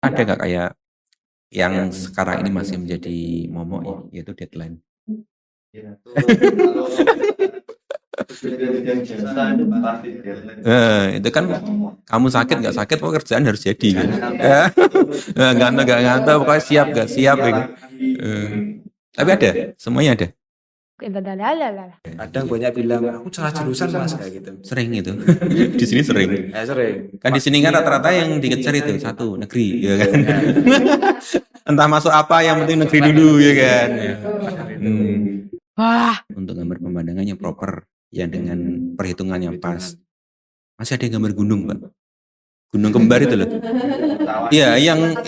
Ada nggak kayak yang sekarang ini masih menjadi momok ya, yaitu deadline? Ya, itu kalau yang biasa itu pasti deadline. Itu kan kamu sakit nggak sakit, pokoknya kerjaan harus jadi kan. Ngantuk nggak ngantuk, pokoknya siap nggak siap ya kan. Tapi ada, semuanya ada. Kadang banyak bilang aku salah jurusan mas kayak gitu. Sering itu. Di sini sering. Sering. Kan di sini kan rata-rata yang dikejar itu satu negeri, ya kan. Entah masuk apa, yang penting negeri dulu, ya kan. Wah. Untuk gambar pemandangan yang proper, yang dengan perhitungan yang pas. Masih ada yang gambar gunung, Pak. Gunung kembar itu loh. Iya, yang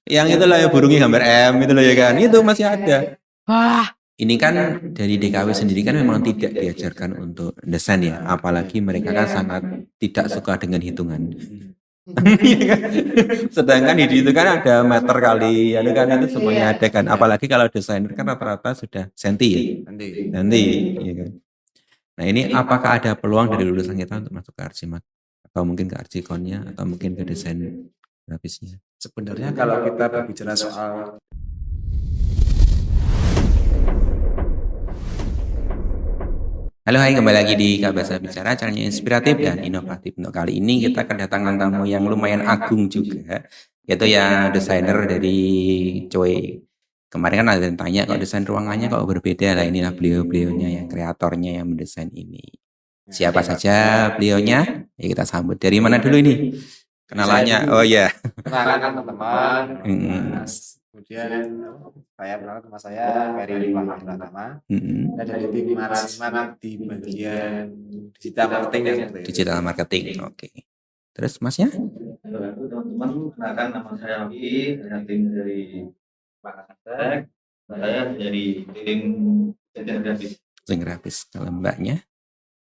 yang itulah ya, burungnya gambar M itu loh ya kan. Itu masih ada. Wah. Ini kan dari DKW sendiri kan memang tidak diajarkan untuk desain ya, apalagi mereka kan sangat tidak suka dengan hitungan. Sedangkan di itu kan ada meter kali, kan itu semuanya ada kan. Apalagi kalau desainer kan rata-rata sudah senti ya. Nanti, iya kan. Nah ini apakah ada peluang dari lulusan kita untuk masuk ke Arsimak? Atau mungkin ke Arsikonnya, atau mungkin ke desain grafisnya? Sebenarnya kalau kita berbicara soal Halo, hai, kembali lagi di Kabasa Bicara, channelnya inspiratif dan inovatif. Untuk kali ini kita kedatangan tamu yang lumayan agung juga, yaitu yang desainer dari Choi. Kemarin kan ada yang tanya, kok desain ruangannya kok berbeda lah, inilah beliau-beliaunya yang kreatornya yang mendesain ini. Siapa saja beliaunya? Ya kita sambut. Dari mana dulu ini? Kenalannya? Oh ya. kenalan teman-teman. Kemudian saya kenal sama saya Ferry Pratama. Dari tim Arsimak di bagian digital marketing ya. Digital marketing, oke. Terus masnya? Teman-teman, kenalkan nama saya Oki, dari tim dari Pakastek. Saya dari tim desain grafis. Desain grafis. Kalau mbaknya?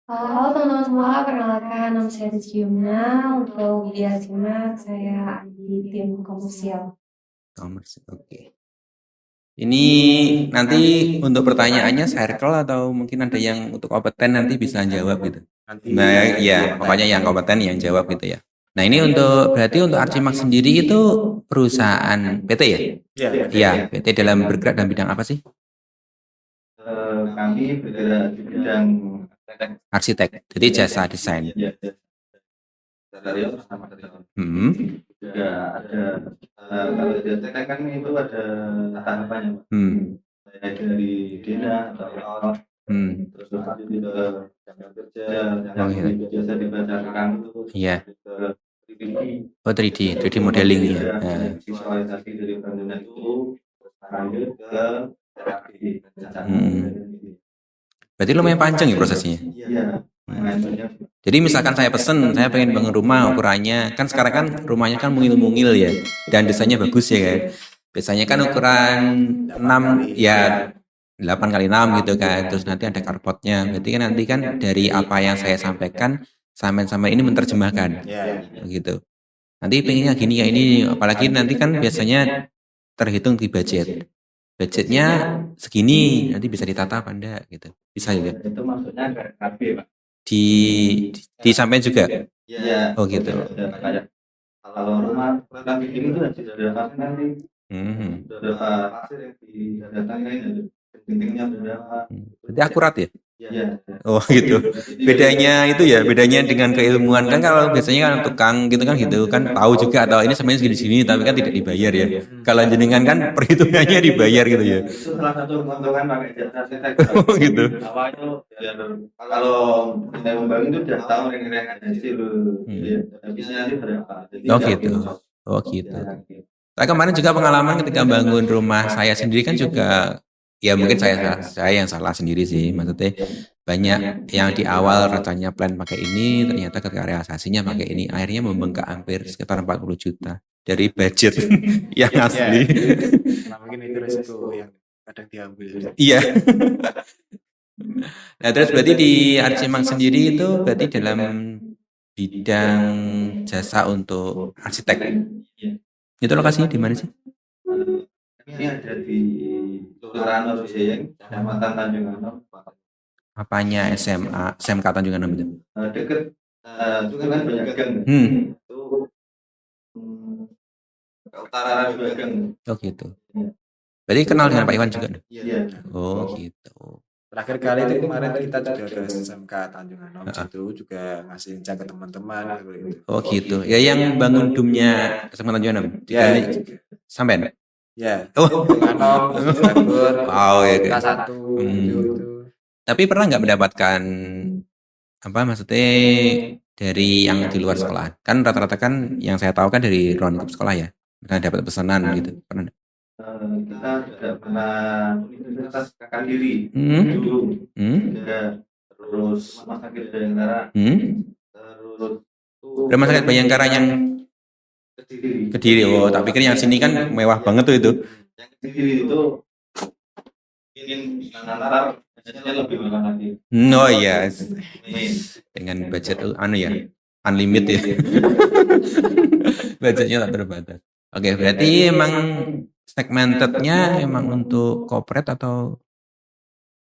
Halo teman-teman semua, perkenalkan nama saya Rizky Yumna. Untuk di Arsimak saya di tim komersial. Oke. Ini nanti untuk pertanyaannya circle atau mungkin ada yang untuk kompeten nanti bisa jawab gitu. Nah, ya pokoknya yang kompeten yang jawab gitu ya. Nah ini untuk berarti untuk Arsimak sendiri itu perusahaan PT ya? Iya, PT dalam bergerak dalam bidang apa sih? Kami bergerak di bidang arsitek, jadi jasa desain. Interior sama material. Juga ada kalau desain kan itu ada tahapannya, Pak. Dari dina atau awal, terus lanjut ke jam kerja, yang biasa dibacakan itu. Iya. Ke 3D. Oh 3D modeling ya. Visualisasi dari bangunan itu lanjut ke terapi. Berarti lumayan panjang ya prosesnya? Iya. Jadi misalkan saya pesen, saya pengen bangun rumah ukurannya, kan sekarang kan rumahnya kan mungil-mungil ya, dan desainnya bagus ya kan. Biasanya kan ukuran 6 ya 8x6 gitu kan, terus nanti ada carportnya. Berarti kan nanti kan dari apa yang saya sampaikan, sampai ini menerjemahkan, gitu. Nanti pengennya gini ya ini, apalagi nanti kan biasanya terhitung di budget. Budgetnya segini, nanti bisa ditata apa enggak gitu. Bisa juga. Itu maksudnya ke KB, Pak. Disampaikan juga. Iya. Oh gitu. Kalau rumah lebih ini tuh sudah ada pasir nanti. Beberapa pasir yang didatangkan pentingnya berapa. Berarti akurat ya? Iya. Oh gitu. Bedanya itu ya, bedanya dengan keilmuan kan kalau biasanya kan tukang gitu kan tahu juga atau ini sebenarnya segini-segini tapi kan tidak dibayar ya. Kalau jenengan kan perhitungannya dibayar gitu ya. Itu salah satu keuntungan pakai jasa arsitek. Oh gitu. Awalnya biar kalau kita membangun itu udah tahu ring-ringan hasil bisa nanti berapa. Oh gitu. Saya kemarin juga pengalaman ketika bangun rumah saya sendiri kan juga ya mungkin saya yang salah sendiri sih, maksudnya banyak yang di awal rencananya plan pakai ini ternyata ketika realisasinya pakai ini akhirnya membengkak hampir sekitar 40 juta dari budget yang asli. Nah, mungkin itu resiko yang kadang diambil. Iya. Nah terus berarti di Arsimak sendiri itu berarti dalam bidang jasa untuk arsitek. Itu lokasinya di mana sih? Ini ada di Kelurahan Norwijayeng, Kecamatan Tanjung Anom. Apanya SMK Tanjung Anom itu? Dekat itu kan banyak gang. Itu ke utara juga kan. Oh gitu. Berarti kenal dengan Pak Iwan juga? Iya. Oh gitu. Terakhir kali itu kemarin kita juga ke SMK Tanjung Anom situ juga ngasih cek ke teman-teman gitu. Oh gitu. Ya yang bangun dumnya SMK Tanjung Anom. Ya, Sampai. ya. Oh. Anom, Bogor, Wow ya. K1 gitu. Tapi pernah nggak mendapatkan apa maksudnya dari yang di luar sekolah? Kan rata-rata kan yang saya tahu kan dari ruang lingkup sekolah ya. Pernah dapat pesanan gitu. Pernah nggak? Kita juga pernah Universitas Kakak Diri Hmm? dulu. Hmm? Ada terus Rumah Sakit Bayangkara, Hmm? terus Rumah Sakit Bayangkara yang Kediri. Kediri. Oh, tak pikir yang sini kan mewah banget tuh itu. Yang Kediri itu mungkin antara biasanya lebih mewah lagi. Oh iya, Nih, dengan budget anu ya, unlimited ya. Budgetnya tak terbatas. Oke, berarti emang segmentednya emang untuk corporate atau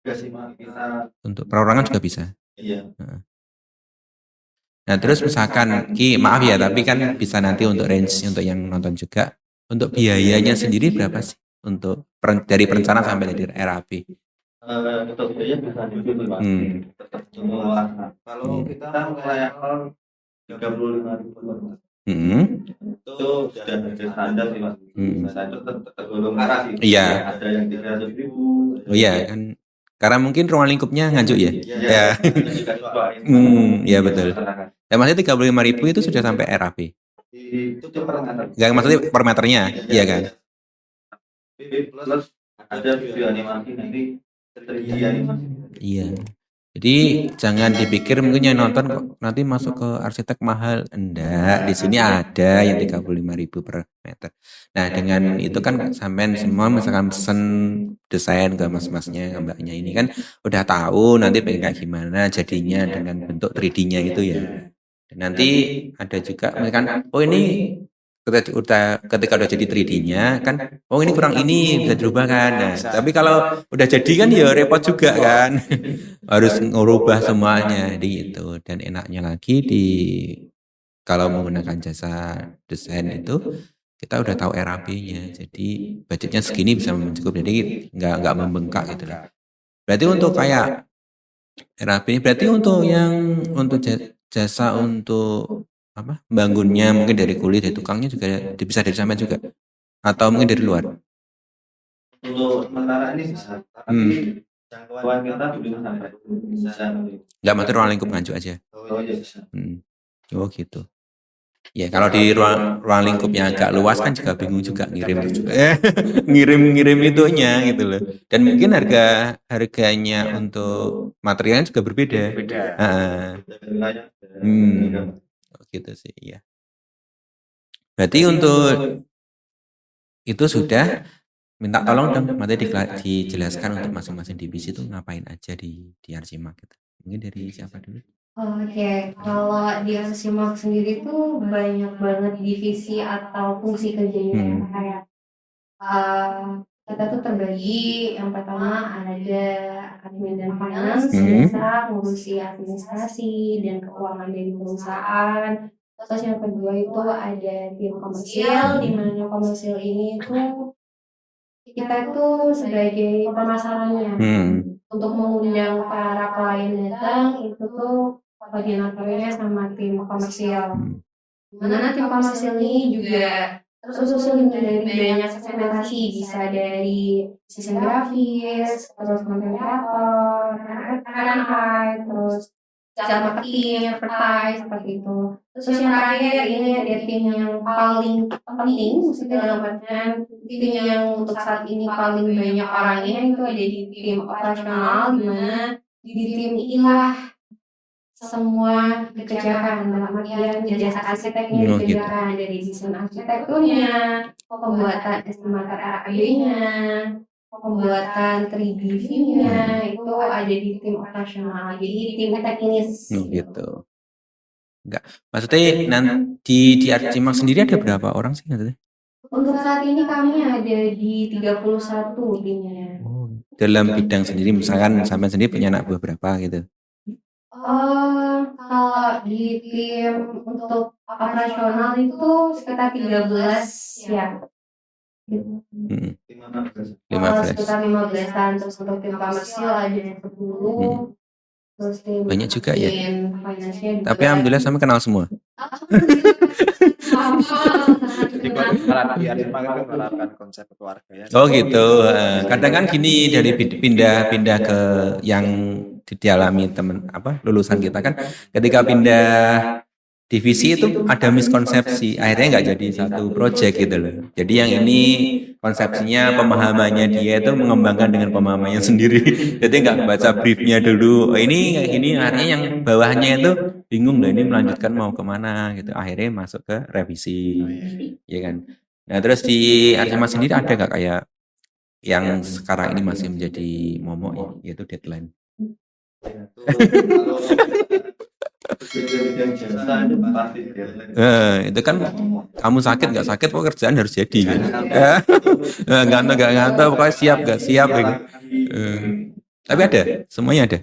enggak sih Mak, kita untuk perorangan juga bisa. iya. Nah, terus misalkan maaf ya, tapi kan bisa nanti untuk range untuk yang nonton juga. Untuk biayanya sendiri berapa sih? Untuk dari perencanaan sampai dari RAP? Untuk biaya bisa dihitung Pak. Tetap semua. Kalau kita mulai awal 35.000 per bulan. Itu sudah harga standar sih Mas. Saya itu tergolong murah sih. Iya. Ada yang 300.000. Oh iya kan. Karena mungkin ruang lingkupnya nganjuk ya. Iya. Iya betul. Dan maksudnya 35.000 itu sudah sampai RAP. Itu per meter. Enggak maksudnya per meternya, iya kan? Plus ada video animasi nanti 3D animasi. Iya. Jadi jangan dipikir mungkin yang nonton kok nanti masuk ke arsitek mahal. Enggak, di sini ada yang 35.000 per meter. Nah, dengan itu kan sampean semua misalkan pesen desain ke mas-masnya, ke mbaknya ini kan udah tahu nanti pengen kayak gimana jadinya dengan bentuk 3D-nya itu ya. Dan nanti ada juga misalkan oh ini ketika udah jadi 3D-nya kan oh ini kurang ini bisa dirubah kan. Nah, tapi kalau udah jadi kan ya repot juga kan. Harus ngubah semuanya gitu. Dan enaknya lagi kalau menggunakan jasa desain itu kita udah tahu RAP-nya. Jadi budgetnya segini bisa mencukup. Jadi nggak membengkak gitu lah. Berarti untuk kayak RAP ini berarti untuk yang untuk jasa untuk apa bangunnya mungkin dari kulit dari tukangnya juga bisa dari sampean juga atau mungkin dari luar. Untuk sementara ini bisa, tapi jangkauan kita belum sampai. Bisa. Nggak mati ruang lingkup nganjuk aja. Oh iya bisa. Oh gitu. Ya kalau di ruang lingkupnya agak luas kan juga bingung juga ngirim itunya gitu loh. Dan mungkin harganya untuk materialnya juga berbeda. Gitu sih ya. Berarti untuk itu sudah minta tolong dong nanti dijelaskan untuk masing-masing divisi itu ngapain aja di Arsimak gitu. Mungkin dari siapa dulu? Oke, kalau di Arsimak sendiri tuh banyak banget divisi atau fungsi kerjanya kayak kita tuh terbagi yang pertama ada admin dan finance, biasa ngurusi administrasi dan keuangan dari perusahaan. Terus yang kedua itu ada tim komersil, di mana komersil ini tuh kita tuh sebagai pemasarannya untuk mengundang para klien datang itu tuh koordinatornya sama tim komersil. Dimana tim komersil ini juga tersusun dari banyak segmentasi, bisa dari desain grafis, terus content creator, terus digital marketing, advertise, seperti itu. Terus yang terakhir ini ada tim yang paling penting, maksudnya dalam artian tim yang untuk saat ini paling banyak orangnya itu ada di tim operasional, di mana di tim inilah semua dikerjakan dalam artian jasa arsiteknya dikerjakan dari desain arsitekturnya, pembuatan estimator RAB-nya, pembuatan 3D view-nya itu ada di tim operasional, jadi tim teknis. Gitu. Enggak. Maksudnya nanti di Arsimak sendiri ada berapa orang sih nanti? Untuk saat ini kami ada di 31 timnya. Dalam bidang sendiri misalkan sampai sendiri punya anak buah berapa gitu? Kalau di tim untuk operasional itu sekitar 13 ya. Gitu. 15. Sekitar 15-an, terus untuk tim komersil ada 10, terus tim Banyak juga ya. finance-nya juga. Tapi alhamdulillah sama kenal semua. Jadi kalau di Arsimak itu menerapkan konsep kekeluargaan. Oh gitu. Kadang kan gini dari pindah ke yang dialami temen lulusan kita kan, ketika pindah divisi itu ada miskonsepsi, akhirnya nggak jadi satu project gitu loh. Jadi yang ini konsepsinya pemahamannya dia itu mengembangkan dengan pemahamannya sendiri. Jadi nggak baca briefnya dulu. Oh, ini akhirnya yang bawahnya itu bingung loh ini melanjutkan mau kemana gitu. Akhirnya masuk ke revisi, ya kan. Nah terus di Arsimak sendiri ada nggak kayak yang sekarang ini masih menjadi momok ya, yaitu deadline? Itu kan kamu sakit nggak sakit pekerjaan harus jadi kan. Nggak ngantor pokoknya siap nggak siap gitu. Tapi ada, semuanya ada.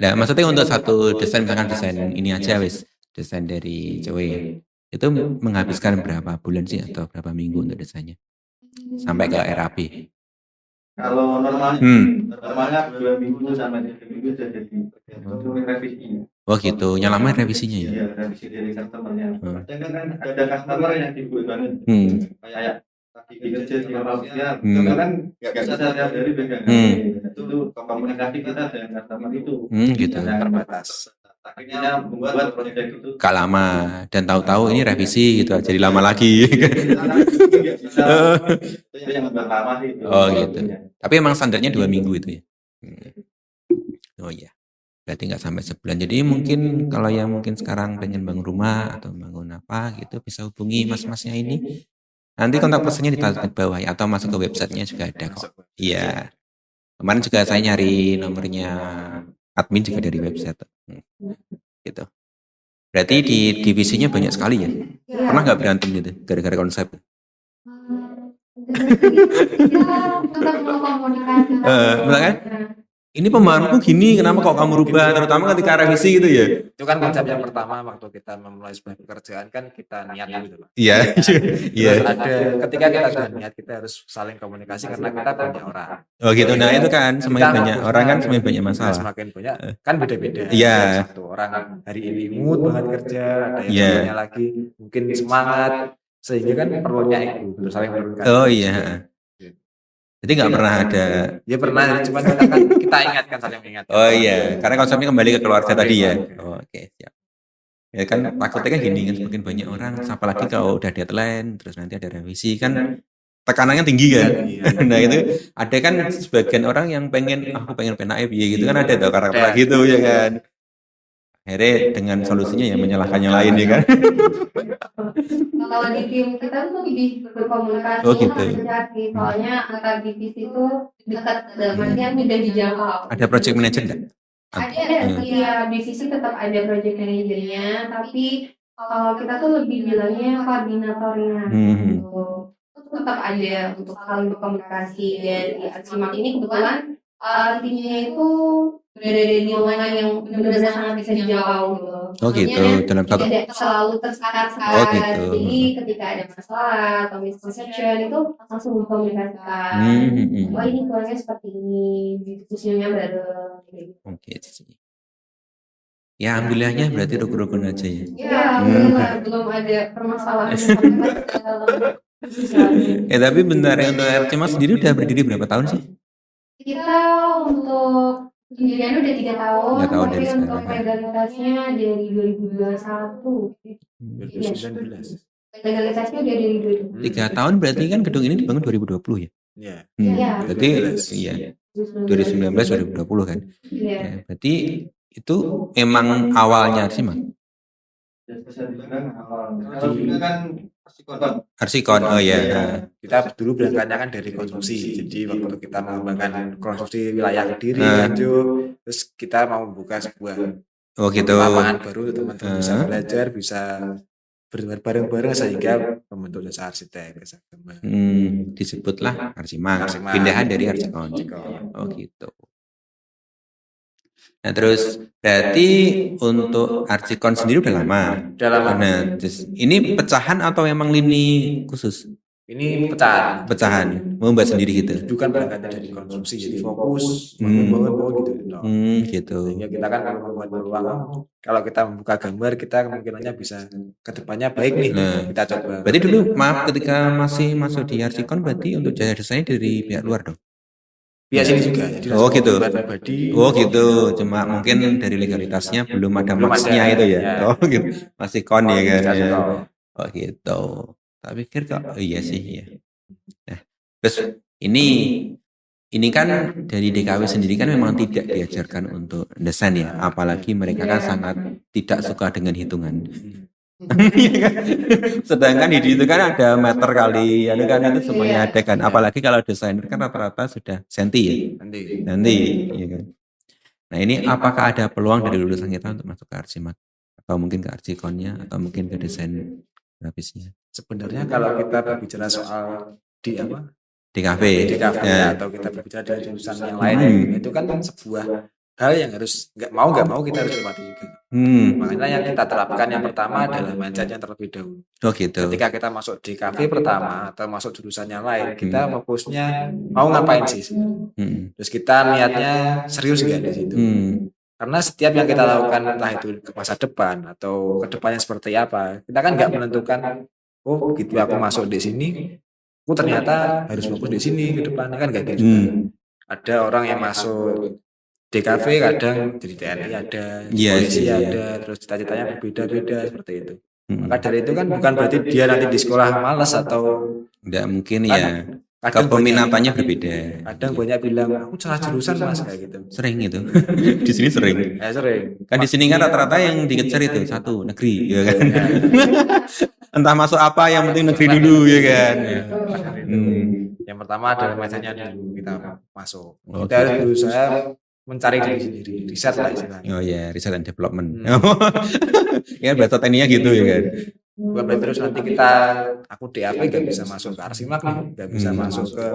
Nah maksudnya untuk satu desain misalkan desain ini aja wis, desain dari cewek itu menghabiskan berapa bulan sih atau berapa minggu untuk desainnya sampai ke RAP? Kalau normalnya 2 minggu sampai 3 minggu sudah jadi revisi. Oh gitu, yang lama revisinya ya? Iya, revisi dari customer-nya. Kadang kan ada customer yang sibuk banget. Kayak lagi kerja di Malaysia, itu kan nggak bisa setiap hari pegang. Itu komunikasi kita dengan customer itu. Gitu. Terbatas. Akhirnya membuat proyek itu gak lama dan tahu-tahu ini revisi gitu, jadi lama lagi. Itu yang lebih lama itu. Oh gitu. Tapi emang standarnya 2 minggu itu ya. Oh iya. Berarti nggak sampai sebulan. Jadi mungkin kalau yang mungkin sekarang pengen bangun rumah atau bangun apa gitu bisa hubungi mas-masnya ini. Nanti kontak personnya ditaruh di bawah ya, atau masuk ke websitenya juga ada kok. Iya. Kemarin juga saya nyari nomornya admin juga dari website. Gitu. Berarti di divisinya banyak sekali ya. Pernah nggak berantem gitu gara-gara konsep? Misalkan ini pemahamanku gini, kenapa kok kamu rubah, terutama ketika revisi gitu ya? Itu kan konsep yang pertama waktu kita memulai sebuah pekerjaan kan kita niat gitu loh. Iya. Terus ada ketika kita sudah niat kita harus saling komunikasi karena kita banyak orang. Oh gitu, nah itu kan semakin banyak orang kan semakin banyak masalah. Semakin banyak kan beda-beda. Iya. Satu orang hari ini mood banget kerja, ada yang lagi mungkin semangat, sehingga kan perlunya itu untuk saling menurunkan. Oh iya. Jadi nggak pernah ada. Ya pernah, cuma kita ingatkan saling mengingatkan. Oh iya, karena konsepnya kembali ke keluarga tadi ya. Oh, oke, siap. Ya kan takutnya kan gini kan semakin banyak orang, apalagi kalau udah deadline, terus nanti ada revisi kan tekanannya tinggi kan. Nah itu ada kan sebagian orang yang aku pengen PNAF gitu kan ada tuh karakter gitu ya kan. Akhirnya dengan solusinya yang menyalahkan yang lain ya kan. Kalau di tim kita tuh lebih berkomunikasi, hati-hati, soalnya antar divisi itu dekat, artinya mudah dijangkau. Ada project manager nggak? Ada, ya divisi tetap ada project manajernya, tapi kalau kita tuh lebih bilangnya koordinatornya. Gitu. Tetap ada untuk saling berkomunikasi, dan di Arsimak ini kebetulan timnya itu berada di lingkungan yang benar-benar sangat bisa dijangkau gitu. Oh gitu, dalam satu tidak selalu tersekat-sekat. Oh gitu. Jadi ketika ada masalah atau misconception itu langsung dikomunikasikan. Wah ini kurangnya seperti ini, diskusinya bareng. Oke sih. Ya alhamdulillahnya berarti rukun-rukun aja ya. Ya, belum ada permasalahan. Tapi bentar ya, untuk Arsimak sendiri udah berdiri berapa tahun sih? Kita untuk pendiriannya udah 3 tahun, 3 tahun dari tapi untuk sekarang. legalitasnya dari 2021. 2019. Legalitasnya udah dari 2020. 3 tahun berarti kan gedung ini dibangun 2020 ya? Iya. Berarti iya 2019 2020 kan? Iya. Ya, berarti itu emang awalnya Arsimak? Kalau juga kan Arsikon, oh iya. Kita dulu berangkatnya kan dari konstruksi. Jadi waktu kita mengembangkan konstruksi wilayah Kediri, Nganjuk, terus kita mau membuka sebuah lapangan baru teman-teman bisa belajar, bisa bareng-bareng sehingga membentuk jasa arsitek. Disebutlah Arsimak. Pindahan dari Arsikon. Oh gitu. Nah, terus berarti untuk Archicon sendiri udah lama. Udah lama. Nah, terus ini pecahan atau memang lini khusus? Ini pecahan. Pecahan, membuat sendiri gitu. Bukan berangkat dari konsumsi, jadi fokus bangun gitu. Gitu. Sehingga kita kan kalau membuat peluang, kalau kita membuka gambar, kita kemungkinannya bisa kedepannya baik nih. Kita coba. Berarti dulu maaf ketika masih masuk di Archicon, berarti untuk jasa desainnya dari pihak luar dong? Pihak sini juga. Jadi gitu. Pribadi. Gitu. Cuma mungkin dari legalitasnya belum ada maksnya itu ya. Oh gitu. Masih kon ya kan. Oh gitu. Tak pikir kok iya sih ya. Nah, terus ini kan dari DKW sendiri kan memang tidak diajarkan untuk desain ya, apalagi mereka kan sangat tidak suka dengan hitungan. Sedangkan di itu kan ada meter kali, kan itu semuanya ada kan. Apalagi kalau desainer kan rata-rata sudah senti ya. Nanti, ya kan. Nah ini apakah ada peluang dari lulusan kita untuk masuk ke Archimat atau mungkin ke Archiconnya atau mungkin ke desain grafisnya? Sebenarnya kalau kita berbicara soal di DKV ya. Atau kita berbicara dari jurusan yang lain, itu kan sebuah hal yang harus nggak mau kita harus lewati juga. Makanya yang kita terapkan yang pertama adalah mindsetnya terlebih dahulu. Gitu. Ketika kita masuk di DKV pertama atau masuk jurusan yang lain, kita fokusnya mau ngapain sih? Terus kita niatnya serius nggak di situ? Karena setiap yang kita lakukan entah itu ke masa depan atau ke depannya seperti apa, kita kan nggak menentukan, oh begitu aku masuk di sini, aku ternyata harus fokus di sini ke depan, kan nggak gitu juga. Ada orang yang masuk DKV kadang jadi TNI ada, polisi ada, terus cita-citanya berbeda-beda seperti itu. Maka dari itu kan bukan berarti dia nanti di sekolah malas atau nggak mungkin ya. Kepeminatannya berbeda. Kadang banyak bilang aku salah jurusan mas kayak gitu. Sering itu. Di sini sering. Sering. Kan di sini kan rata-rata yang dikejar itu satu negeri, ya kan. Entah masuk apa, yang penting negeri dulu, ya kan. Yang pertama adalah mindsetnya dulu kita masuk. Kita harus berusaha mencari diri sendiri, riset lah istilahnya. Oh ya, riset and development. Ya bahasa tekniknya gitu ya kan. Bukan berarti terus nanti kita aku DAP gak bisa masuk ke Arsimak nih, gak bisa masuk ke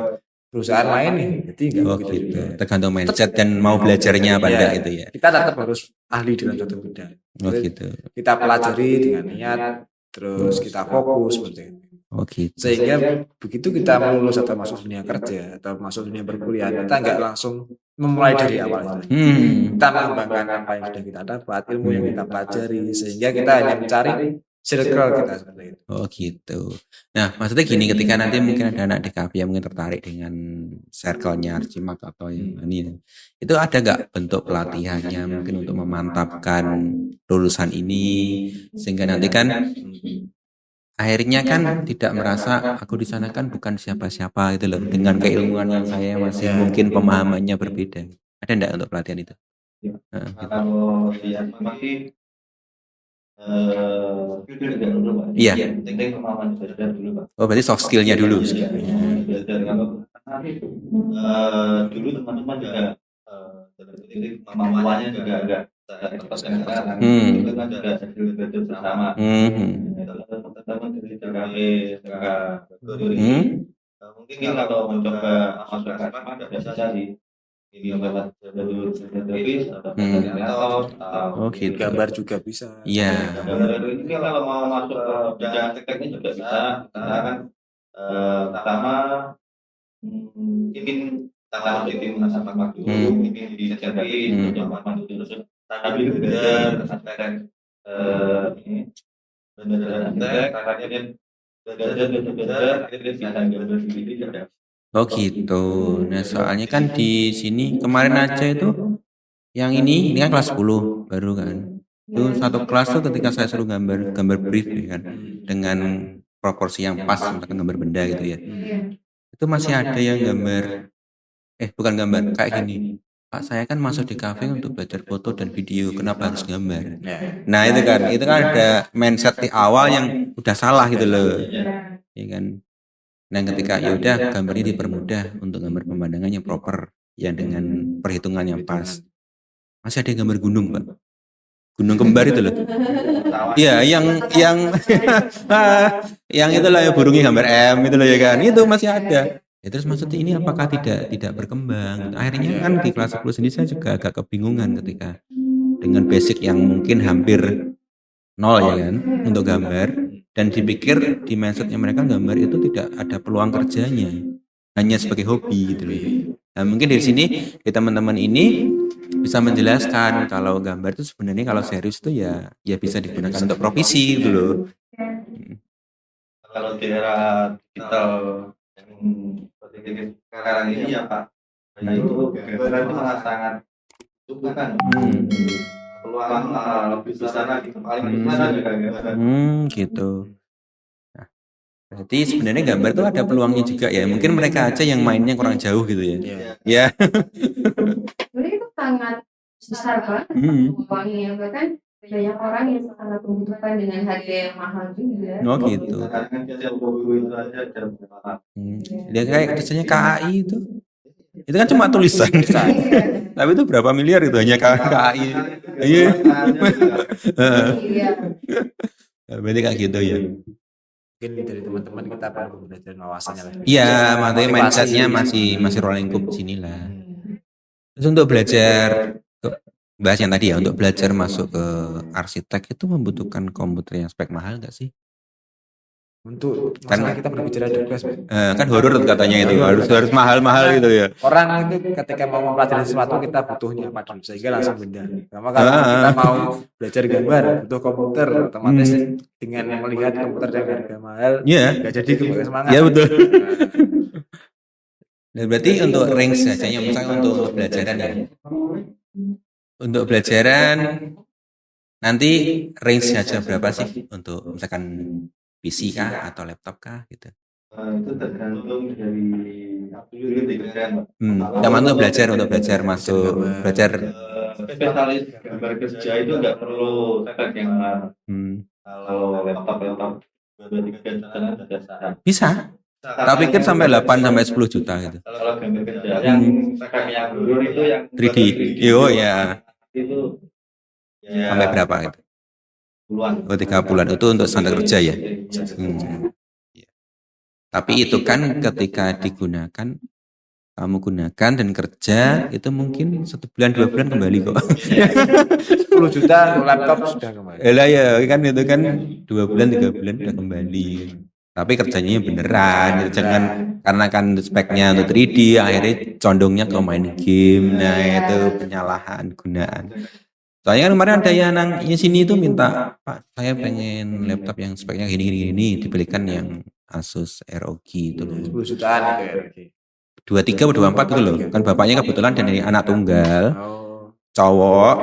perusahaan lain nih, jadi gak begitu juga. Tergantung mindset dan mau belajarnya apa enggak itu ya. Kita tetap harus ahli dalam suatu bidang. Gitu. Kita pelajari dengan niat, terus kita fokus seperti itu. Gitu. Sehingga begitu kita lulus atau masuk dunia kerja atau masuk dunia berkuliah, kita nggak langsung memulai dari awal. Kita mengembangkan apa yang sudah kita dapat, ilmu yang kita pelajari, sehingga kita hanya mencari circle kita seperti itu. Gitu. Nah, maksudnya gini, ketika nanti mungkin ada anak DKV yang mungkin tertarik dengan circle-nya Archimak atau yang ini, itu ada nggak bentuk pelatihannya mungkin untuk memantapkan lulusan ini sehingga nanti kan akhirnya kan tidak merasa aku di sana kan bukan siapa-siapa gitu loh, dengan keilmuan yang saya masih mungkin pemahamannya berbeda. Ada enggak untuk pelatihan itu? Kalau di Archimak sih iya. Penting pemahaman belajar dulu Pak. Oh berarti soft skillnya dulu. Belajar kalau dulu teman-teman juga kemampuannya juga agak terpaksa sekarang. Itu kan juga belajar bersama. Teman-teman dari DKV, mungkin kalau mencoba masuk ke Archimak nggak bisa sih. Ini lewat jalur grafis atau gitu. Gambar juga bisa. Iya. Gambar ini kalau mau masuk ke bidang tekniknya juga bisa. Karena kan pertama ingin tangan tim Archimak dulu, ingin dicapai untuk terus sambil belajar aspek ini belajar akhirnya belajar akhirnya bisa gambar sendiri juga. Oh gitu. Nah soalnya kan di sini kemarin aja itu yang ini kan kelas 10 baru kan. Itu satu kelas tuh ketika saya suruh gambar brief ya kan, dengan proporsi yang pas untuk gambar benda gitu ya. Itu masih ada yang gambar bukan gambar kayak gini. Pak saya kan masuk di kafe untuk belajar foto dan video, kenapa harus gambar? Nah itu kan ada mindset di awal yang udah salah gitu loh. Ya kan. Nah ketika yaudah gambar ini dipermudah untuk gambar pemandangan yang proper, yang dengan perhitungan yang pas. Masih ada yang gambar gunung Pak, gunung kembar itu loh. Iya yang itulah yang burungnya gambar M itu loh ya kan, itu masih ada. Ya terus maksudnya ini apakah tidak berkembang? Akhirnya kan di kelas 10 sendiri saya juga agak kebingungan ketika dengan basic yang mungkin hampir nol ya kan untuk gambar, dan dipikir di mindsetnya mereka gambar itu tidak ada peluang kerjanya, hanya sebagai hobi gitu loh. Nah mungkin dari sini di teman-teman ini bisa menjelaskan kalau gambar itu sebenarnya kalau serius itu ya bisa digunakan untuk profesi gitu loh. Kalau di era digital yang seperti sekarang ini ya Pak, nah itu gambar itu sangat bukan peluang lebih besar lagi, paling besar juga gambar. Gitu. Nah, berarti sebenarnya gambar itu ada peluangnya juga ya. Mungkin mereka aja yang mainnya kurang jauh gitu ya. Ya. Sebenarnya itu sangat besar banget peluangnya, bahkan banyak orang yang sangat membutuhkan dengan harga yang mahal juga. Oh gitu. Karena dia buku itu aja ada berapa. Dia kayak desainnya KAI itu kan cuma tulisan. Tapi itu berapa miliar itu hanya KAI. Iya. Berarti kayak gitu ya. Mungkin dari teman-teman kita perlu belajar wawasannya lagi. Iya, makanya mindsetnya masih ruang lingkup sini lah. Terus untuk belajar bahas yang tadi ya, untuk belajar masuk ke arsitek itu membutuhkan komputer yang spek mahal nggak sih? Untuk masalah kita berbicara di kelas, kan horor katanya itu harus mahal-mahal gitu ya. Orang itu ketika mau mempelajari sesuatu kita butuhnya apa dulu sehingga langsung benda. Sama kalau kita mau belajar gambar butuh komputer, otomatis dengan melihat komputer yang harga mahal, nggak jadi semangat. Iya betul. Dan berarti untuk range saja, misalnya untuk pelajaran ya. Untuk pelajaran nanti range saja berapa sih untuk misalkan PC kah atau laptop kah gitu? Itu tergantung dari aplikasi kan. Teman tuh untuk belajar masuk belajar spesialis gambar kerja itu nggak perlu spek yang mahal. Kalau laptop 2-3 juta bisa. Tapi pikir sampai 8 sampai 10 juta gitu. Kalau gambar kerja yang spek yang dulu itu yang 3D. Yo ya. Itu ya sampai berapa gitu? 30-an itu untuk standar kerja ya. Tapi itu kan ketika digunakan, kamu gunakan dan kerja itu mungkin 1 bulan 2 bulan kembali kok. 10 juta untuk laptop sudah kembali. Ya kan itu kan 2 bulan 3 bulan udah kembali. Tapi kerjanya beneran gitu. Jangan karena kan speknya untuk 3D akhirnya condongnya ke main game. Nah itu penyalahan gunaan. Soalnya kan kemarin ada yang sini itu minta, Pak saya pengen laptop yang speknya gini dibelikan yang Asus ROG itu loh. 10 jutaan itu ya. 23 atau 24 itu loh. Kan bapaknya kebetulan dari anak tunggal, cowok,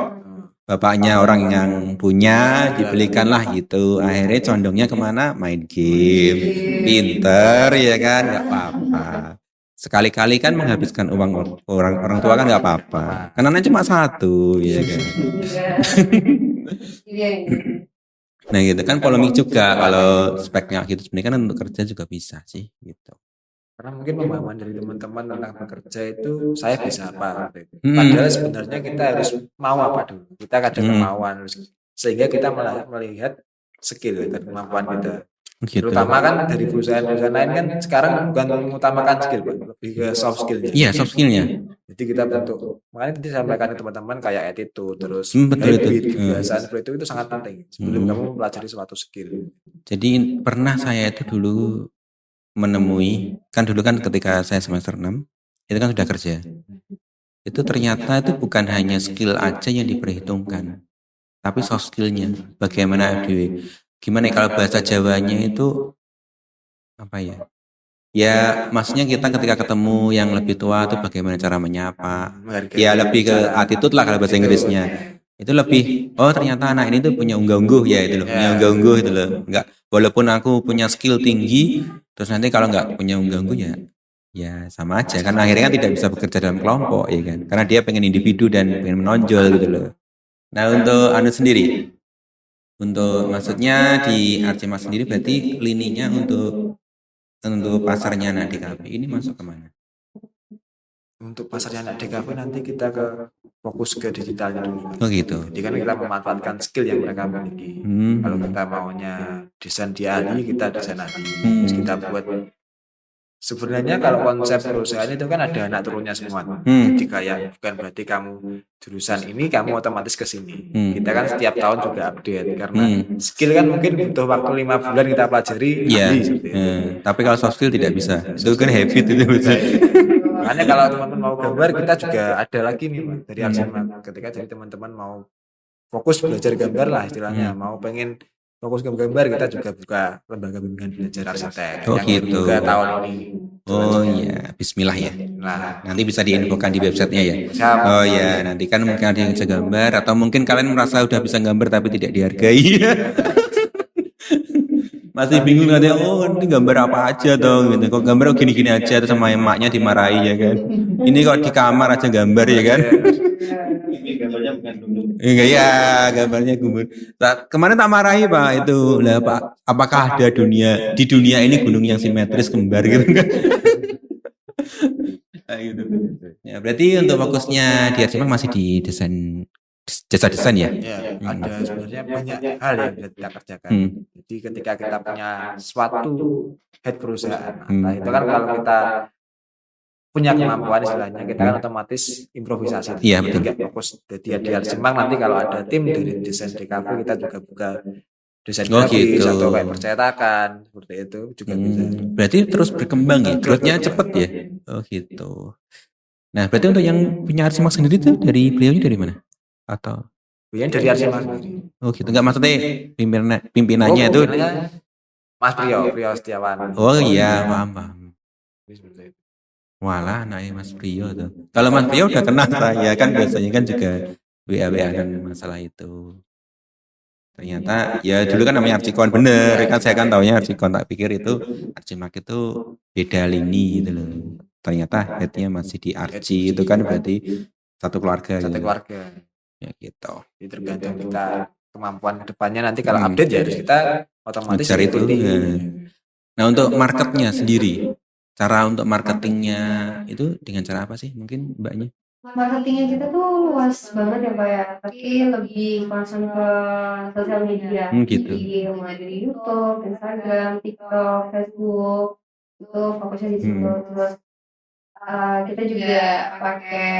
bapaknya orang yang punya, dibelikanlah itu. Akhirnya condongnya kemana? Main game. Pinter ya kan, nggak apa-apa. Sekali-kali kan menghabiskan uang orang tua kan nggak apa-apa. Karena anaknya cuma 1 ya kan. Nah gitu kan polemik juga kalau speknya gitu. Sebenarnya kan untuk kerja juga bisa sih gitu. Karena mungkin pemahaman dari teman-teman tentang bekerja itu saya bisa apa. Padahal sebenarnya kita harus mau apa dulu. Kita ada kemauan sehingga kita melihat skill dan kemampuan kita. Gitu. Terutama kan dari perusahaan-perusahaan lain kan sekarang bukan mengutamakan skill, Pak, lebih ke soft skillnya. Iya, soft skillnya. Jadi kita bentuk, makanya tadi sampaikan ke teman-teman kayak attitude, terus habit, kebiasaan seperti itu sangat penting sebelum kamu mempelajari suatu skill. Jadi pernah saya itu dulu menemui, kan dulu kan ketika saya semester 6, itu kan sudah kerja. Itu ternyata itu bukan hanya skill aja yang diperhitungkan, tapi soft skillnya. Bagaimana gimana kalau bahasa Jawanya itu apa ya? Ya maksudnya kita ketika ketemu yang lebih tua itu bagaimana cara menyapa. Ya lebih ke attitude lah kalau bahasa Inggrisnya. Itu lebih ternyata anak ini tuh punya unggah-ungguh ya itu loh, punya unggah-ungguh itu loh. Enggak, walaupun aku punya skill tinggi, terus nanti kalau enggak punya unggah-ungguh ya sama aja kan akhirnya kan tidak bisa bekerja dalam kelompok ya kan. Karena dia pengen individu dan pengen menonjol gitu loh. Nah untuk Anu sendiri, untuk maksudnya di Arcimas sendiri berarti lininya untuk pasarnya anak DKV ini masuk kemana? Untuk pasarnya anak DKV nanti kita fokus ke digitalnya dulu. Oh gitu. Jadi kan kita memanfaatkan skill yang mereka miliki. Kalau kita maunya desain di ahli, kita desain ahli. Terus kita buat Sebenarnya kalau konsep perusahaan itu kan ada anak turunnya semua. Hmm. Jadi kayak bukan berarti kamu jurusan ini kamu otomatis ke sini. Hmm. Kita kan setiap tahun juga update karena Hmm. skill kan mungkin butuh waktu 5 bulan kita pelajari Iya. ahli seperti itu. Tapi kalau soft skill tidak bisa. Itu kan habit itu bisa. Makanya kalau teman-teman mau gambar kita juga ada lagi nih Pak, dari Arsimak. Ketika jadi teman-teman mau fokus belajar gambar lah istilahnya, mau pengen fokus ke gambar kita juga buka lembaga bimbingan belajar arsitek Oh, yang gitu. dibuka tahun ini. Oh iya, bismillah ya. Nah, Nanti bisa diinfokan di websitenya ya. siap. Oh ya, nanti kan mungkin ada yang bisa gambar atau mungkin kalian merasa udah bisa gambar tapi tidak dihargai. Masih bingung katanya, oh ini gambar apa aja dong gitu. Kok gambar gini-gini aja terus sama emaknya dimarahi ya kan. Ini kok di kamar aja gambar ya kan. Ini gambarnya bukan dulu. Enggak ya, gambarnya gumun. Kemarin tak marahi Pak itu. Lah Pak, apakah ada di dunia ini gunung yang simetris kembar gitu kan? Nah, gitu. Ya, berarti untuk fokusnya di Arsimak masih di desain jasa desain ya? Ya, ada sebenarnya banyak hal yang bisa kita kerjakan. Jadi ketika kita punya suatu head perusahaan, nah itu kan kalau kita punya kemampuan istilahnya kita kan otomatis improvisasi. Iya, betul. Tidak fokus jadi di Arsimak nanti kalau ada tim dari desain DKV kita juga buka desain Oh, grafis gitu. atau kayak percetakan seperti itu juga bisa. Berarti terus berkembang ya, growth-nya cepet ya. Oh gitu. Nah, berarti untuk yang punya Arsimak sendiri tuh dari beliaunya dari mana? Atau Kemudian dari Arsimak sendiri. oh gitu, enggak maksudnya pimpinannya itu. Pimpinannya Mas Priyo Setiawan. Oh iya, paham. Seperti itu. Walah, anaknya Mas Priyo tuh. Kalau Mas Priyo udah kenal saya kan biasanya kan juga WA-WA-an masalah itu. Ternyata ya dulu kan namanya Archicon bener kan, saya kan taunya Archicon, tak pikir itu Arsimak itu beda lini gitu loh. Ternyata headnya masih di Arci, itu kan berarti satu keluarga. Satu gitu. keluarga. Ya gitu. Jadi tergantung kita kemampuan kedepannya nanti kalau update ya harus kita otomatis Ngejar itu, ikuti. ya. Nah untuk marketnya sendiri, cara untuk marketingnya itu dengan cara apa sih mungkin Mbaknya? Marketingnya kita tuh luas banget ya Pak ya, tapi lebih concern ke sosial media. Gitu. Jadi mulai dari YouTube, Instagram, TikTok, Facebook, itu fokusnya di situ. Terus kita juga pakai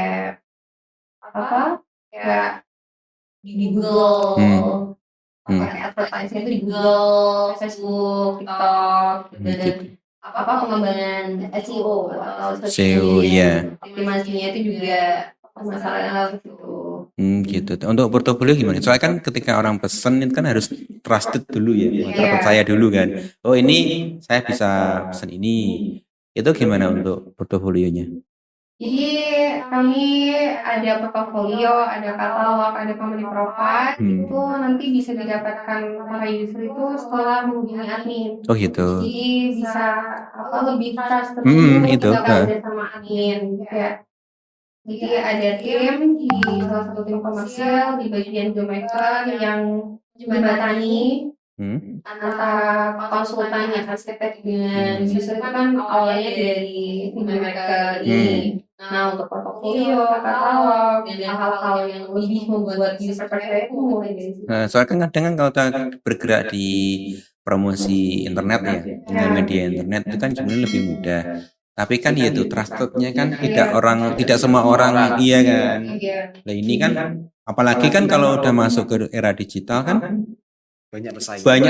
apa? Kayak di Google, pakai advertising itu di Google, Facebook, TikTok, dan apa pengembangan SEO atau SEO ya. optimasinya itu juga masalahnya gitu. Gitu. Untuk portofolio gimana? Soalnya kan ketika orang pesen itu kan harus trusted dulu ya, terpercaya dulu kan. Oh ini saya bisa pesen ini. Itu gimana untuk portofolionya? Jadi kami ada portofolio, ada katalog, ada company profile, itu nanti bisa didapatkan para user itu setelah menghubungi admin. Oh gitu. Jadi bisa lebih trust itu. ketika udah sama admin. Kayak jadi ada tim di salah satu tim komersial di bagian filmmaker yang menjembatani antara konsultannya arsitek dengan user kan awalnya dari filmmaker ini. Nah untuk portofolio, katalog, dan hal-hal yang lebih membuat user percaya itu mulai dari situ. Soalnya kan kadang kan kalau kita bergerak di promosi internet ya, dengan media internet itu kan sebenarnya lebih mudah. Tapi kan ya itu trustednya kan tidak semua orang iya kan. Nah ini kan apalagi kan kalau udah masuk ke era digital kan banyak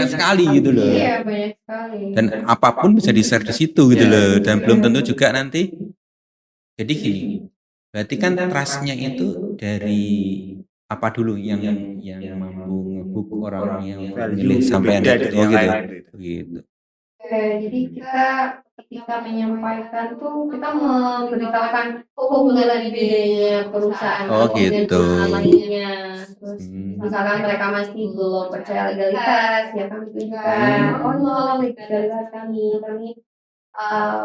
sekali gitu loh. Iya banyak sekali. Dan apapun bisa di-share di situ gitu loh. Dan belum tentu juga nanti. Jadi gini, berarti kan trustnya itu dari apa dulu yang mampu nge-hook orang yang memilih sampai gitu. Jadi kita ketika menyampaikan tuh kita memberitahukan hubungan bedanya perusahaan gitu. Dan lainnya. Terus misalkan mereka masih belum percaya legalitas, ya kami tunjukkan legalitas kami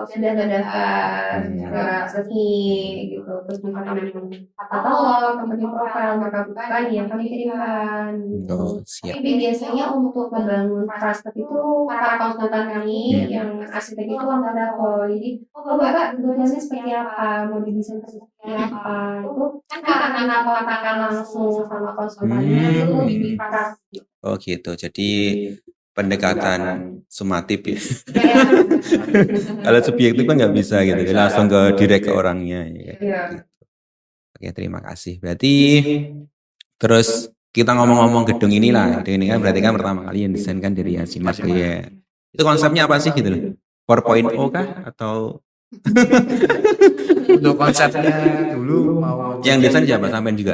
sudah terdaftar secara resmi gitu. Terus misalkan katalog, company profile mereka bukan yang kami kirimkan. Siap. Tapi biasanya untuk membangun trust itu para konsultan kami yang arsitek itu langsung dapur. Jadi, Bapak tugasnya seperti apa, mau didesain seperti apa, itu kan karena kontakan langsung sama konsultannya itu lebih trust. Oh gitu. Jadi pendekatan sumatif ya. Kayak Kalau subjektif kan nggak bisa gitu, langsung ke direct ke orangnya. Ya. Iya. Oke, terima kasih. Berarti terus kita ngomong-ngomong gedung inilah, gedung ini kan berarti kan pertama kali yang desain kan dari Arsimak ya. Itu konsepnya apa sih gitu loh? 4.0 kah atau Untuk konsepnya dulu mau yang desain siapa? Sampean juga?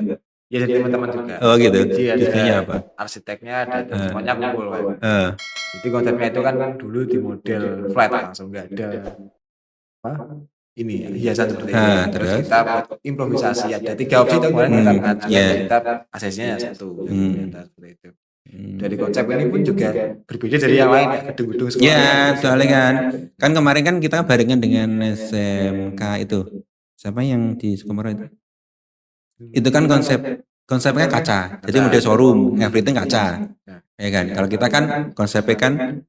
ya dari teman-teman juga. Oh gitu. Jadi ada Desainnya apa? arsiteknya ada semuanya kumpul, Pak. Eh, Jadi konsepnya itu kan dulu di model flat langsung nggak ada apa ini hiasan seperti itu. Terus terus? kita buat improvisasi ada 3 opsi itu kemarin kita mengajukan yeah. kita ACC-nya satu seperti itu. Hmm. Dari konsep ini pun juga berbeda dari yang lain ya, gedung-gedung sekolah. Ya, soalnya kan kemarin kan kita barengan dengan SMK itu. Siapa yang di Sukomoro itu? Itu kan konsepnya kaca. Jadi model showroom, everything kaca. Ya kan? Kalau kita kan konsepnya kan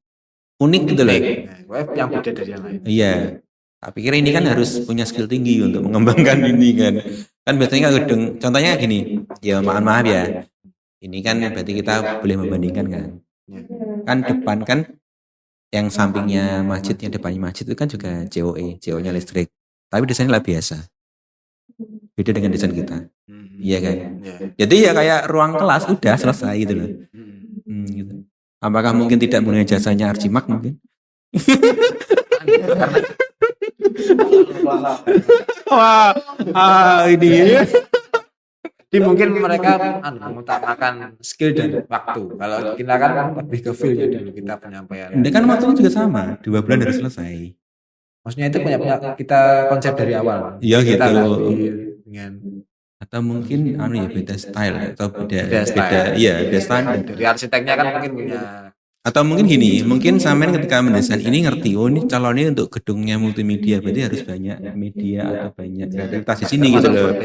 unik gitu loh. Nah, yang beda dari yang lain. Iya. Tapi kira ini kan harus punya skill tinggi untuk mengembangkan ini kan. Kan biasanya gedung, contohnya gini. Ya maaf ya. Ini kan berarti kita boleh membandingkan kan. Kan depan kan yang sampingnya masjid, yang depannya masjid itu kan juga JOE-nya listrik. Tapi desainnya lah biasa. Beda dengan desain kita. Iya kan? Jadi ya kayak ruang kelas udah selesai gitu loh. Gitu. Apakah mungkin tidak menggunakan jasanya Arsimak mungkin? Wah, ini. Jadi mungkin mereka mengutamakan skill dan waktu. Kalau kita kan lebih ke feel ya dan kita penyampaian. Ini kan waktunya juga sama, 2 bulan harus selesai. Maksudnya itu punya kita konsep dari awal. Iya Kita gitu. dengan Atau mungkin ya beda style atau beda beda style. Dari arsiteknya kan mungkin punya. Atau mungkin gini, mungkin sampean ketika mendesain ini ngerti, oh ini calonnya untuk gedungnya multimedia, berarti harus banyak media atau banyak kreativitas di sini gitu loh.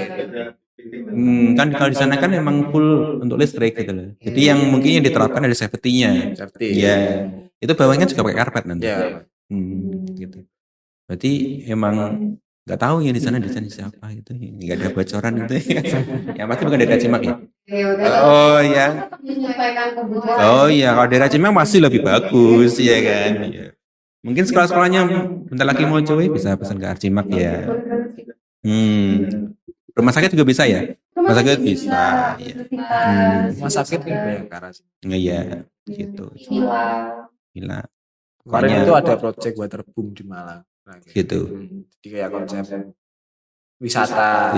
Kan kalau di sana kan memang full untuk listrik gitu loh. Jadi yang mungkin yang diterapkan ada safety-nya. Iya. Itu bawahnya juga pakai karpet nanti. Gitu. Berarti emang nggak tahu ya di sana desain siapa gitu. Nggak ada bocoran gitu. Yang pasti bukan dari Arsimak ya. Oh iya. Oh iya, kalau dari Arsimak masih lebih bagus ya kan. Iya. Mungkin sekolah-sekolahnya bentar lagi mau coba bisa pesan ke Arsimak ya. Rumah sakit juga bisa ya? Rumah sakit bisa. Ya. Rumah sakit kan Bayangkara sih. Iya, gitu. Gila. Kemarin itu ada project waterboom di Malang. Nah, gitu. Jadi kayak konsep wisata.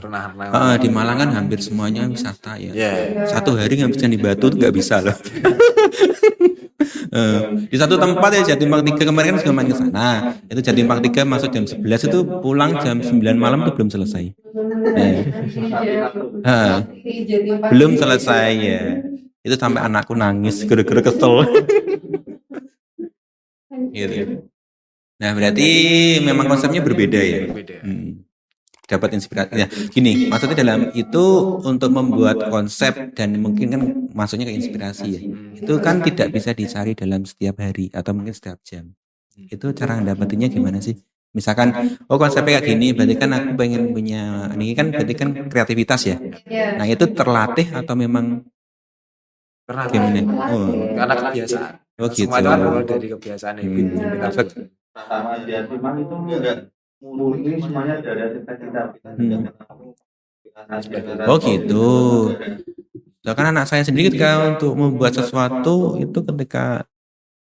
Renang. Di Malang kan hampir semuanya wisata ya. Satu hari ngabiskan di Batu tuh nggak bisa loh. Di satu tempat ya Jatim Park 3 kemarin kan sudah main ke sana. Itu Jatim Park 3 masuk jam 11 itu pulang jam 9 malam tuh belum selesai. Belum selesai ya. Itu sampai anakku nangis gara-gara kesel. Gitu. Nah, berarti memang konsepnya berbeda ya. Dapat inspirasi. Ya, gini, maksudnya dalam itu untuk membuat konsep dan mungkin kan masuknya ke inspirasi ya. Itu kan tidak bisa dicari dalam setiap hari atau mungkin setiap jam. Itu cara dapetinnya gimana sih? Misalkan, konsepnya kayak gini, berarti kan aku pengen punya, ini kan berarti kan kreativitas ya. Nah, itu terlatih atau memang gimana? Karena kebiasaan. Gitu. Semua itu kan dari kebiasaan itu. Pertama di Arsimak itu enggak murni semuanya dari arsitek kita. Gitu. Kan anak saya sendiri ketika untuk membuat sesuatu itu ketika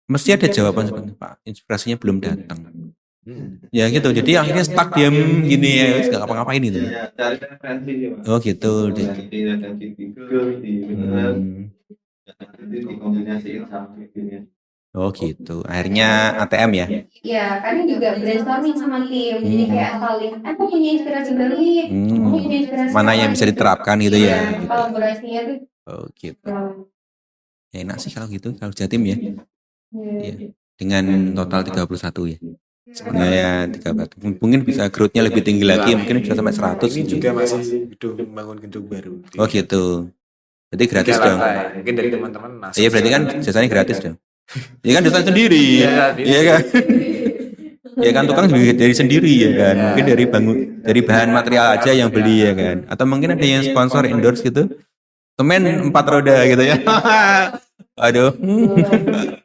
mesti ada jawaban sebenarnya Pak, inspirasinya belum datang. Ya gitu, jadi akhirnya stuck diam gini ya, nggak ngapa-ngapain itu. Ya, cari referensi sih Pak. Gitu. Referensi Google, dikombinasiin sama videonya. Gitu. Akhirnya ATM ya? Iya, kadang juga brainstorming sama tim. Jadi kayak saling, aku punya inspirasi baru nih. Aku punya inspirasi mana yang bisa diterapkan gitu ya? Kolaborasinya tuh. Gitu. Ya, enak sih kalau gitu, kalau Jatim ya. Iya. Dengan total 31 ya. Nah ya 31. Mungkin bisa growth-nya lebih tinggi lagi, mungkin bisa sampai 100. Ini juga masih membangun gedung baru. Gitu. Berarti gratis dong. Mungkin dari teman-teman. Iya, berarti kan jasanya gratis dong. Ya kan desain sendiri, iya kan? Ya kan tukang juga dari sendiri ya kan, mungkin dari bahan material aja yang beli ya kan, atau mungkin ada yang sponsor endorse gitu, semen 4 roda gitu ya. Aduh.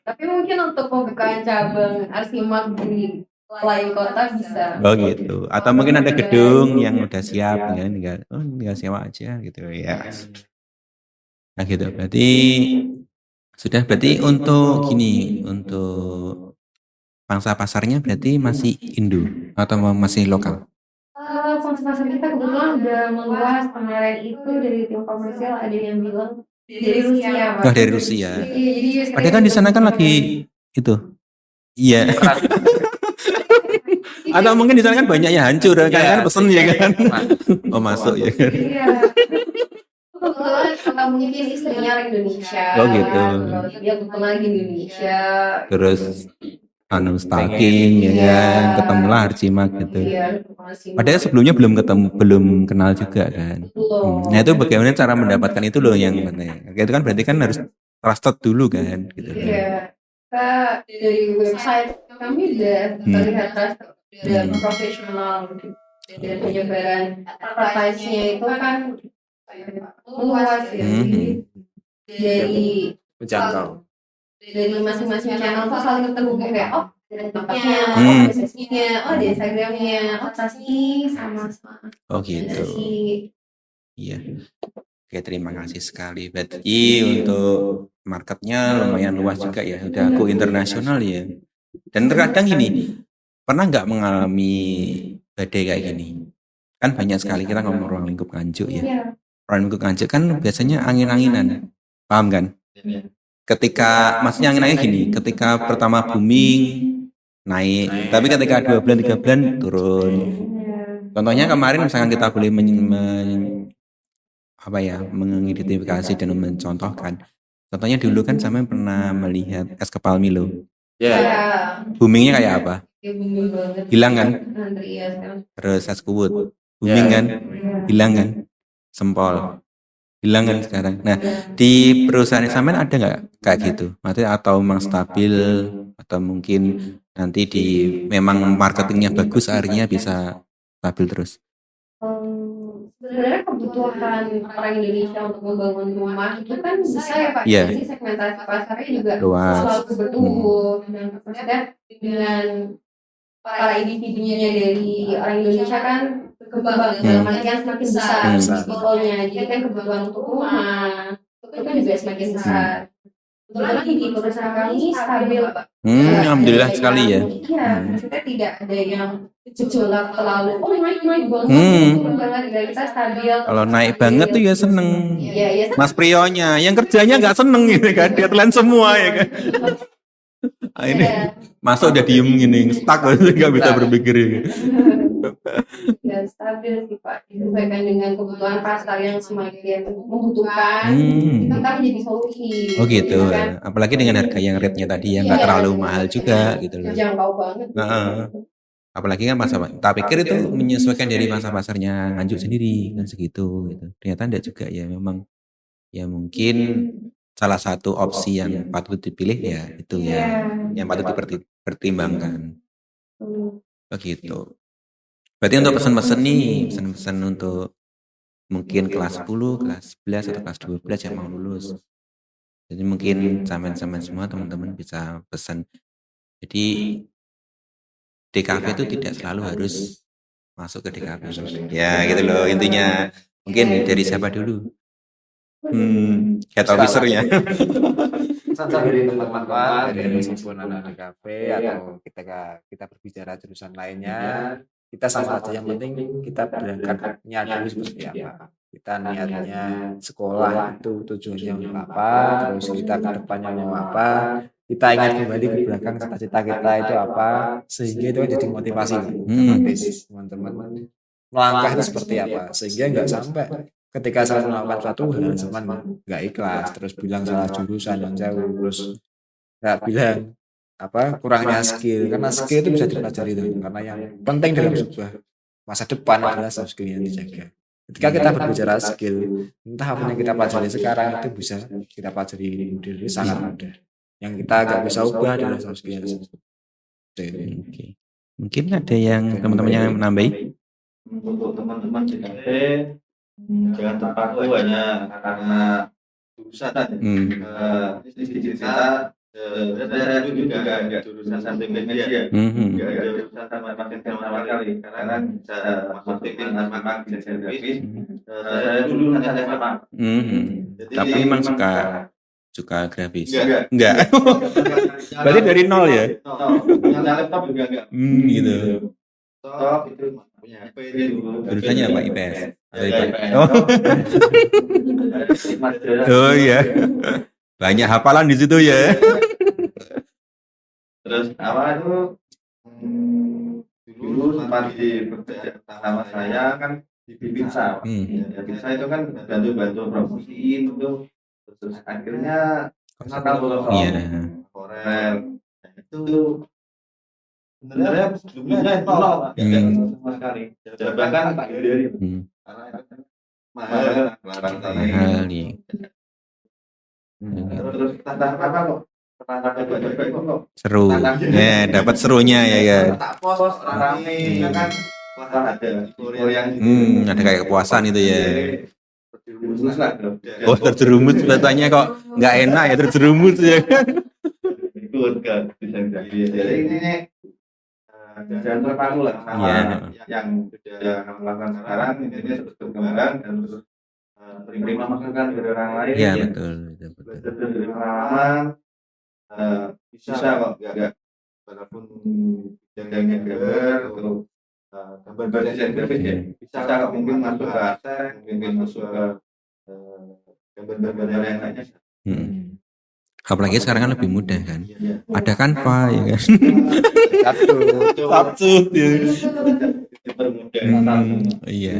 Tapi mungkin untuk pembukaan cabang Arsimak di lain kota bisa. Oh gitu. Atau mungkin ada gedung yang udah siap, tinggal sewa aja gitu ya. Nah gitu. Berarti untuk untuk pangsa pasarnya berarti masih Indo atau masih lokal? Pangsa pasar kita kebetulan udah meluas. Kemarin itu dari tim komersial ada yang bilang dari Rusia, Pak. Oh, dari Rusia. Iya, jadi Padahal kan di sana kan lagi itu. Iya. Atau mungkin di sana kan banyak yang hancur kan pesen ya kan. Oh masuk ya kan. Iya. Kebetulan atau mungkin istrinya orang Indonesia. Oh gitu. Dia kebetulan lagi di Indonesia. Terus stalking ya kan, ketemulah Arsimak gitu. Iya. Padahal sebelumnya belum kenal juga kan. Nah itu bagaimana cara mendapatkan itu loh yang penting. Itu kan berarti kan harus trusted dulu kan gitu. Iya. Kita dari website kami udah terlihat trusted dan profesional dan penyebaran advertise-nya itu kan luas ya. Dari menjangkau. Dari masing-masing channel tuh saling terhubung kayak ada TikTok-nya, ada Facebook-nya, ada Instagram-nya, pasti sama. Oh gitu. Iya. Oke, terima kasih sekali. Berarti untuk marketnya lumayan luas juga ya. Udah go internasional ya. Dan terkadang gini, pernah nggak mengalami badai kayak gini? Kan banyak sekali kita ngomong ruang lingkup Nganjuk ya. Ruang lingkup Nganjuk kan biasanya angin-anginan. Paham kan? Maksudnya angin-angin gini, ketika pertama booming naik, tapi ketika 2 bulan 3 bulan turun. Contohnya kemarin misalkan kita boleh mengidentifikasi dan mencontohkan. Contohnya dulu kan saya pernah melihat es kepal Milo. Boomingnya kayak apa? Hilang kan? Terus es kuwut, booming kan? Hilang kan? Sempol. Hilang kan sekarang. Nah, di perusahaan sampean ada nggak kayak gitu? Maksudnya atau memang stabil atau mungkin nanti memang marketingnya bagus akhirnya bisa stabil terus? Sebenarnya kebutuhan orang Indonesia untuk membangun rumah itu kan besar ya Pak. Iya. Jadi segmentasi pasarnya juga luas. Selalu bertumbuh. Dan maksudnya dengan para individunya dari orang Indonesia kan berkembang dalam artian semakin besar people-nya. Jadi kan kebutuhan untuk rumah itu kan juga semakin besar. Kebetulan di perusahaan kami stabil Pak. Alhamdulillah sekali ya. Iya, maksudnya tidak ada yang gejolak terlalu naik banget dari kita stabil. Kalau naik banget tuh ya seneng. Iya. Mas Prionya, yang kerjanya nggak seneng gitu kan, deadline semua ya kan. Ini masuk udah diem gini, stuck nggak bisa berpikir ya. Ya stabil sih Pak, disesuaikan dengan kebutuhan pasar yang semakin membutuhkan, kita kan jadi solusi. Oh gitu, kan? Apalagi dengan harga yang rate-nya tadi yang nggak terlalu mahal juga gitu loh. Jangkau banget. Apalagi kan tak pikir itu menyesuaikan dari masa pasarnya Nganjuk sendiri kan segitu gitu. Ternyata enggak juga ya, memang ya mungkin salah satu opsi yang patut dipilih ya itu ya, yang patut dipertimbangkan. Begitu. Berarti untuk pesan-pesan untuk mungkin kelas 10, kelas 11 atau kelas 12 yang mau lulus. Jadi mungkin sampean-sampean semua teman-teman bisa pesan. Jadi DKV itu tidak selalu harus masuk ke DKV. Ya gitu loh intinya. Mungkin dari siapa dulu? Head officer-nya. Dari teman-teman dari anak DKV atau kita berbicara jurusan lainnya, kita sama aja, yang penting kita berangkatnya dulu seperti apa. Kita niatnya sekolah itu tujuannya untuk apa, terus kita ke depannya mau apa, kita ingat kembali ke belakang cita-cita kita itu apa, sehingga itu jadi motivasi teman-teman melangkah itu seperti apa, sehingga nggak sampai ketika saya melakukan suatu hal teman nggak ikhlas, terus bilang salah jurusan yang jauh, terus nggak bilang kurangnya skill, karena skill itu bisa dipelajari karena yang penting dalam sebuah masa depan adalah soft skill yang dijaga. Ketika kita berbicara skill, entah apa yang kita pelajari sekarang itu bisa kita pelajari kemudian sangat mudah. Yang kita nggak bisa ubah adalah soft skill. Oke. Mungkin ada yang teman-teman yang menambahi? Untuk teman-teman JKV jangan terpaku hanya karena jurusan. Di kita saya itu juga nggak jurusan sampai media, nggak ada jurusan sama marketing sama sekali, karena bisa marketing sama desain grafis. Saya dulu hanya SMA. Tapi memang suka grafis. Enggak. Berarti dari nol ya? Yang laptop juga enggak. Gitu. Laptop itu punya HP itu. Jurusannya apa? IPS. IPS. Oh iya. Banyak hafalan di situ ya. Terus awal itu dulu sempat bekerja sama saya kan di Bibinsa. Bibinsa itu kan bantu promosiin itu. Terus akhirnya kenal Korel. Itu sebenarnya sebelumnya nol, sama sekali. Bahkan tak dari karena mahal nih. Terus tantang apa kok? Kok Seru. Ya, dapat serunya ya kan. Tak pos rame kan. Wah, ada yang ada kayak kepuasan itu ya. terjerumus lah. Oh, terjerumus katanya kok nggak enak ya terjerumus ya kan. Ikut kan bisa jadi ini jangan terpaku lah sama yang sudah melakukan sekarang, ini terus berkembang dan terus terima masukan dari orang lain. Iya betul. Belajar dari pengalaman, bisa kok enggak walaupun yang gambar atau gambar desain grafis ya bisa kok, mungkin masuk ke arsitek, mungkin masuk ke gambar-gambar yang lainnya. Apalagi sekarang kan lebih mudah kan. Ada Canva ya kan. Satu ya. Dipermudah. Iya.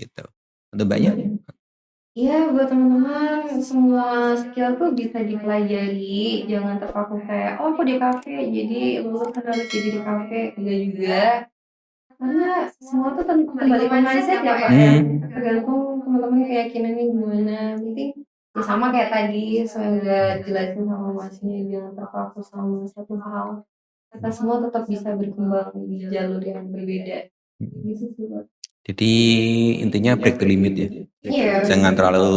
Gitu. Untuk banyak. Iya, buat teman-teman semua skill tuh bisa dipelajari, jangan terpaku kayak oh aku di kafe jadi lulus harus jadi di kafe, enggak juga, karena semua tuh kembali ke mindset ya Pak ya, tergantung teman-teman keyakinannya gimana. Penting ya sama kayak tadi saya jelasin sama masnya, jangan terpaku sama satu hal, kita semua tetap bisa berkembang di jalur yang berbeda gitu sih Pak. Jadi intinya break the limit ya. Iya. Jangan terlalu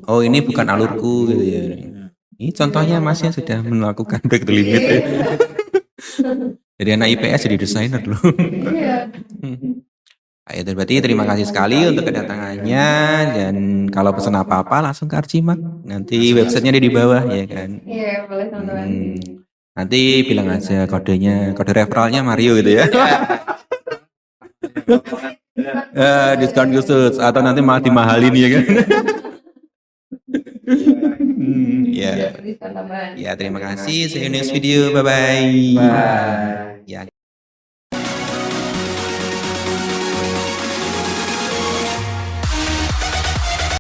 oh ini bukan alurku gitu ya. Ini contohnya masnya sudah melakukan break the limit ya. Jadi anak IPS jadi desainer loh. Iya. Ayo, berarti terima kasih sekali untuk kedatangannya, dan kalau pesan apa-apa langsung ke Arcimak. Nanti websitenya di bawah ya kan. Iya, boleh teman-teman. Nanti bilang aja kode referralnya Mario gitu ya. Diskon khusus atau nanti malah dimahalin ya kan. Ya. Ya, terima kasih. See you next video. Bye bye.